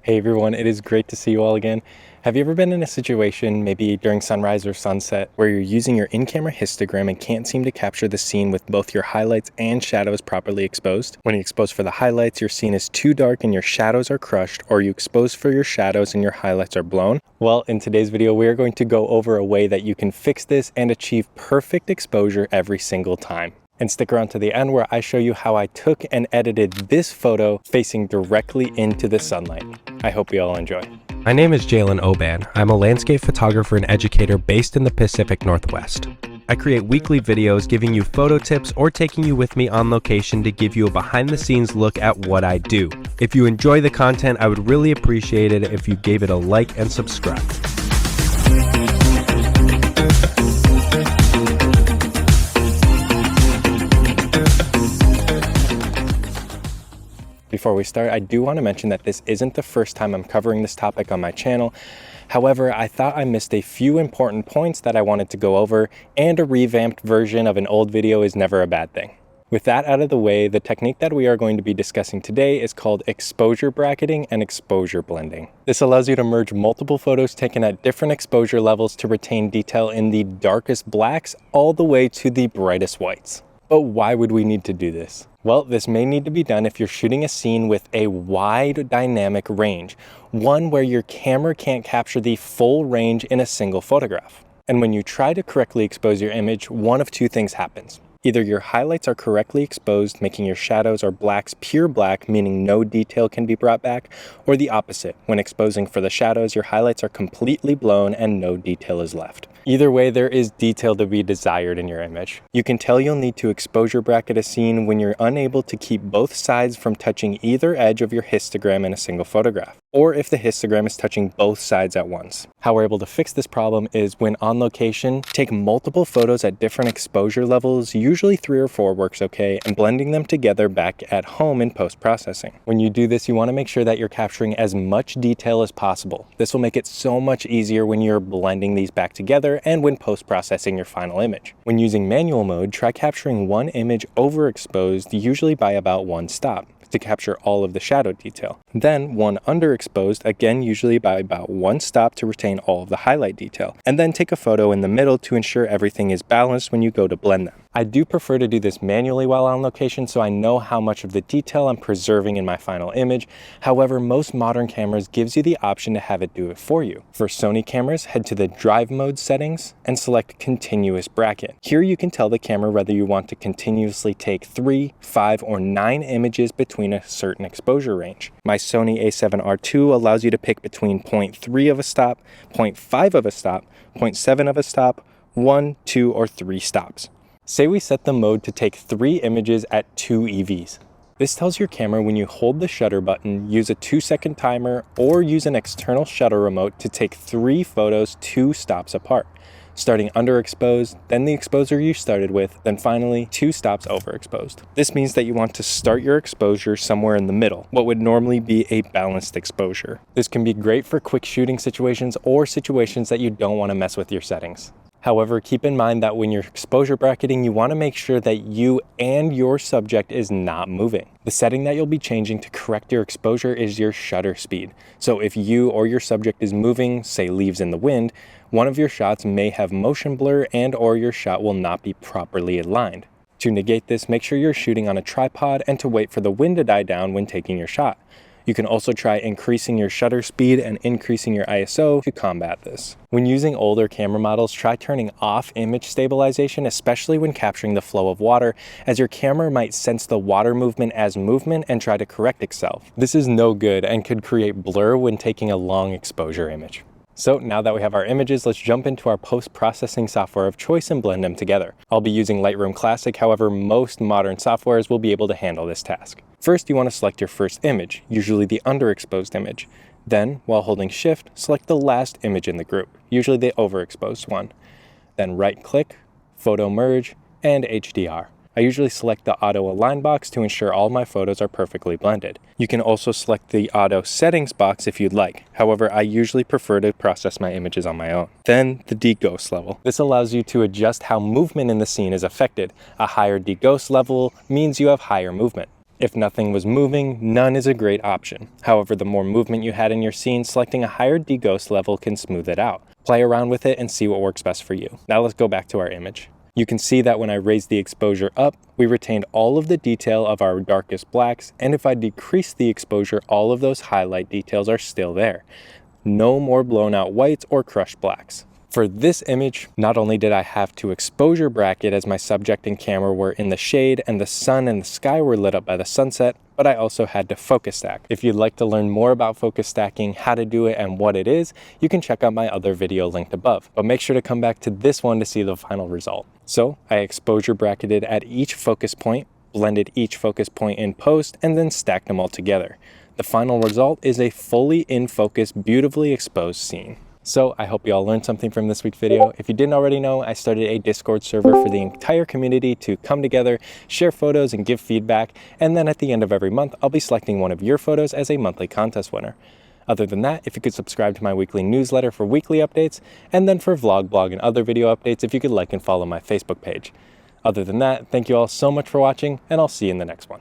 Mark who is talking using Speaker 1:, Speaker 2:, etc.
Speaker 1: Hey everyone, it is great to see you all again. Have you ever been in a situation, maybe during sunrise or sunset, where you're using your in-camera histogram and can't seem to capture the scene with both your highlights and shadows properly exposed? When you expose for the highlights, your scene is too dark and your shadows are crushed, or you expose for your shadows and your highlights are blown? Well, in today's video, we are going to go over a way that you can fix this and achieve perfect exposure every single time. And stick around to the end where I show you how I took and edited this photo facing directly into the sunlight. I hope you all enjoy.
Speaker 2: My name is Jalen Oban. I'm a landscape photographer and educator based in the Pacific Northwest. I create weekly videos giving you photo tips or taking you with me on location to give you a behind the scenes look at what I do. If you enjoy the content, I would really appreciate it if you gave it a like and subscribe.
Speaker 1: Before we start, I do want to mention that this isn't the first time I'm covering this topic on my channel. However, I thought I missed a few important points that I wanted to go over, and a revamped version of an old video is never a bad thing. With that out of the way, the technique that we are going to be discussing today is called exposure bracketing and exposure blending. This allows you to merge multiple photos taken at different exposure levels to retain detail in the darkest blacks all the way to the brightest whites. But why would we need to do this? Well, this may need to be done if you're shooting a scene with a wide dynamic range, one where your camera can't capture the full range in a single photograph. And when you try to correctly expose your image, one of two things happens. Either your highlights are correctly exposed, making your shadows or blacks pure black, meaning no detail can be brought back, or the opposite. When exposing for the shadows, your highlights are completely blown and no detail is left. Either way, there is detail to be desired in your image. You can tell you'll need to exposure bracket a scene when you're unable to keep both sides from touching either edge of your histogram in a single photograph, or if the histogram is touching both sides at once. How we're able to fix this problem is when on location, take multiple photos at different exposure levels, usually 3 or 4 works okay, and blending them together back at home in post-processing. When you do this, you want to make sure that you're capturing as much detail as possible. This will make it so much easier when you're blending these back together and when post-processing your final image. When using manual mode, try capturing one image overexposed, usually by about 1 stop, to capture all of the shadow detail. Then one underexposed, again usually by about 1 stop to retain all of the highlight detail. And then take a photo in the middle to ensure everything is balanced when you go to blend them. I do prefer to do this manually while on location so I know how much of the detail I'm preserving in my final image. However, most modern cameras gives you the option to have it do it for you. For Sony cameras, head to the drive mode settings and select continuous bracket. Here you can tell the camera whether you want to continuously take 3, 5, or 9 images between a certain exposure range. My Sony a7R II allows you to pick between 0.3 of a stop, 0.5 of a stop, 0.7 of a stop, 1, 2, or 3 stops. Say we set the mode to take 3 images at 2 EVs. This tells your camera when you hold the shutter button, use a 2-second timer, or use an external shutter remote to take 3 photos 2 stops apart, starting underexposed, then the exposure you started with, then finally 2 stops overexposed. This means that you want to start your exposure somewhere in the middle, what would normally be a balanced exposure. This can be great for quick shooting situations or situations that you don't want to mess with your settings. However, keep in mind that when you're exposure bracketing, you want to make sure that you and your subject is not moving. The setting that you'll be changing to correct your exposure is your shutter speed. So if you or your subject is moving, say leaves in the wind, one of your shots may have motion blur and or your shot will not be properly aligned. To negate this, make sure you're shooting on a tripod and to wait for the wind to die down when taking your shot. You can also try increasing your shutter speed and increasing your ISO to combat this. When using older camera models, try turning off image stabilization, especially when capturing the flow of water, as your camera might sense the water movement as movement and try to correct itself. This is no good and could create blur when taking a long exposure image. So now that we have our images, let's jump into our post-processing software of choice and blend them together. I'll be using Lightroom Classic, however, most modern softwares will be able to handle this task. First, you want to select your first image, usually the underexposed image. Then, while holding Shift, select the last image in the group, usually the overexposed one. Then right-click, Photo Merge, and HDR. I usually select the Auto Align box to ensure all my photos are perfectly blended. You can also select the Auto Settings box if you'd like. However, I usually prefer to process my images on my own. Then the Deghost level. This allows you to adjust how movement in the scene is affected. A higher Deghost level means you have higher movement. If nothing was moving, none is a great option. However, the more movement you had in your scene, selecting a higher deghost level can smooth it out. Play around with it and see what works best for you. Now let's go back to our image. You can see that when I raised the exposure up, we retained all of the detail of our darkest blacks, and if I decrease the exposure, all of those highlight details are still there. No more blown out whites or crushed blacks. For this image, not only did I have to exposure bracket as my subject and camera were in the shade and the sun and the sky were lit up by the sunset, but I also had to focus stack. If you'd like to learn more about focus stacking, how to do it, and what it is, you can check out my other video linked above. But make sure to come back to this one to see the final result. So I exposure bracketed at each focus point, blended each focus point in post, and then stacked them all together. The final result is a fully in focus, beautifully exposed scene. So I hope you all learned something from this week's video. If you didn't already know, I started a Discord server for the entire community to come together, share photos, and give feedback. And then at the end of every month, I'll be selecting one of your photos as a monthly contest winner. Other than that, if you could subscribe to my weekly newsletter for weekly updates, and then for vlog, blog, and other video updates, if you could like and follow my Facebook page. Other than that, thank you all so much for watching, and I'll see you in the next one.